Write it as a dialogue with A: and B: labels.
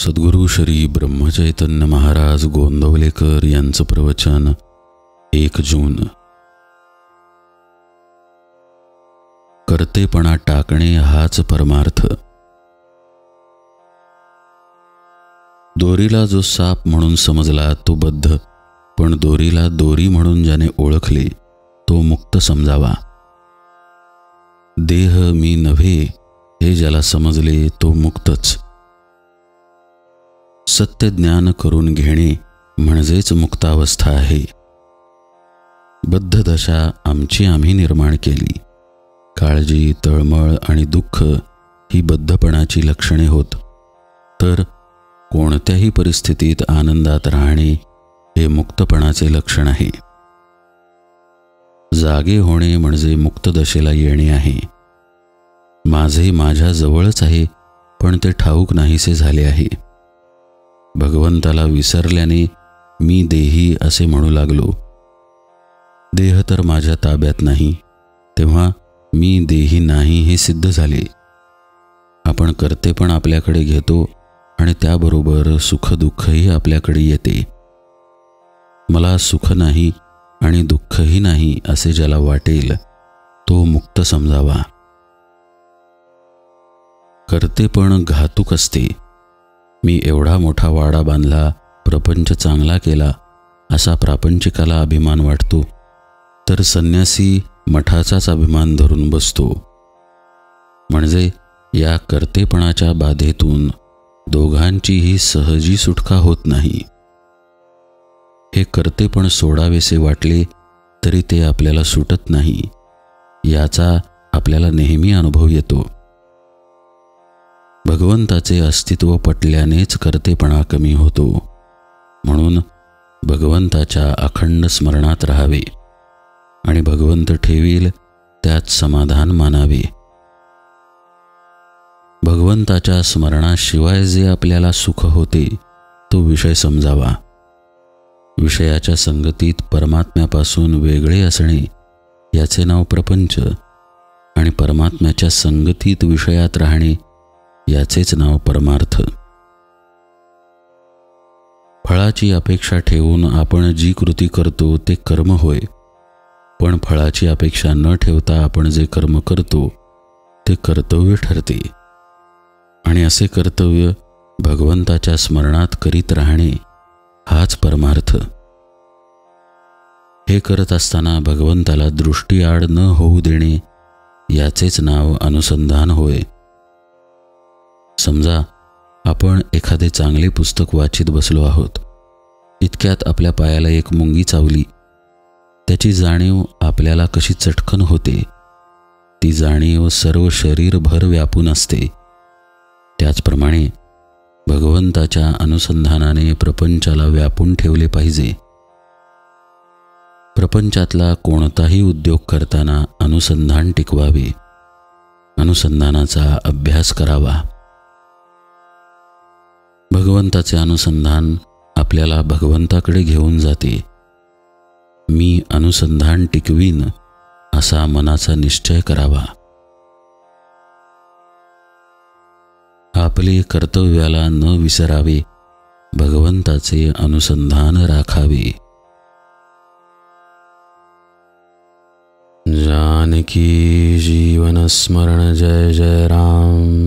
A: सद्गुरू श्री ब्रह्मचैतन्य महाराज गोंदवलेकर यांचं प्रवचन 1 जून. कर्तेपणा टाकणे हाच परमार्थ. दोरीला जो साप म्हणून समजला तो बद्ध, पण दोरीला दोरी म्हणून ज्याने ओळखले तो मुक्त समजावा. देह मी नव्हे हे ज्याला समजले तो मुक्तच. सत्य ज्ञान करून घेणे म्हणजेच मुक्तावस्था आहे. बद्ध दशा आमची आम्ही निर्माण केली. काळजी, तळमळ आणि दुःख ही बद्धपणाची लक्षणे होत. तर कोणत्याही परिस्थितीत आनंदात राहणे हे मुक्तपणाचे लक्षण आहे. जागे होणे म्हणजे मुक्त दशेला येणे आहे. माझे माझ्या जवळच आहे, पण ते ठाऊक नाहीसे झाले आहे. भगवंताला विसरल्याने मी देही असे म्हणू लागलो. देह तर माझ्या ताब्यात नाही, तेव्हा मी देही नाही हे सिद्ध झाले. आपण कर्तेपण आपल्याकडे घेतो आणि त्याबरोबर सुखदुःखही आपल्याकडे येते. मला सुख नाही आणि दुःखही नाही असे ज्याला वाटेल तो मुक्त समजावा. कर्तेपण घातक असते. मी एवढा मोठा वाडा बांधला, प्रपंच चांगला केला असा प्रापंचिकाला अभिमान वाटतो, तर संन्यासी मठाचाच अभिमान धरून बसतो. म्हणजे या कर्तेपणाच्या बाधेतून दोघांचीही सहजी सुटका होत नाही. हे कर्तेपण सोडावेसे वाटले तरी ते आपल्याला सुटत नाही, याचा आपल्याला नेहमी अनुभव येतो. भगवंताचे अस्तित्व पटल्यानेच कर्तेपणा कमी होतो. म्हणून भगवंताच्या अखंड स्मरणात राहावे आणि भगवंत ठेवील त्यात समाधान मानावे. भगवंताच्या स्मरणाशिवाय जे आपल्याला सुख होते तो विषय समजावा. विषयाच्या संगतीत परमात्म्यापासून वेगळे असणे याचे नाव प्रपंच, आणि परमात्म्याच्या संगतीत विषयात राहणे याचेच नाव परमार्थ. फळाची अपेक्षा ठेवून आपण जी कृती करतो ते कर्म होय, पण फळाची अपेक्षा न ठेवता आपण जे कर्म करतो ते कर्तव्य ठरते. आणि असे कर्तव्य भगवंताच्या स्मरणात करीत राहणे हाच परमार्थ. हे करत असताना भगवंताला दृष्टीआड न होऊ देणे याचेच नाव अनुसंधान होय. समजा आपण एखादे चांगले पुस्तक वाचित बसलो आहोत. इतक्यात आपल्या पायाला एक मुंगी चावली. त्याची जाणीव आपल्याला कशी चटकन होते. ती जाणीव सर्व शरीरभर व्यापून असते. त्याचप्रमाणे भगवंताच्या अनुसंधानाने प्रपंचाला व्यापून ठेवले पाहिजे. प्रपंचातला कोणताही उद्योग करताना अनुसंधान टिकवावे, अनुसंधानाचा अभ्यास करावा. भगवंताचे अनुसंधान आपल्याला भगवंताकडे घेऊन जाते. मी अनुसंधान टिकवीन असा मनाचा निश्चय करावा. आपले कर्तव्याला न विसरावे, भगवंताचे अनुसंधान राखावे. जानकी जीवन स्मरण जय जय राम.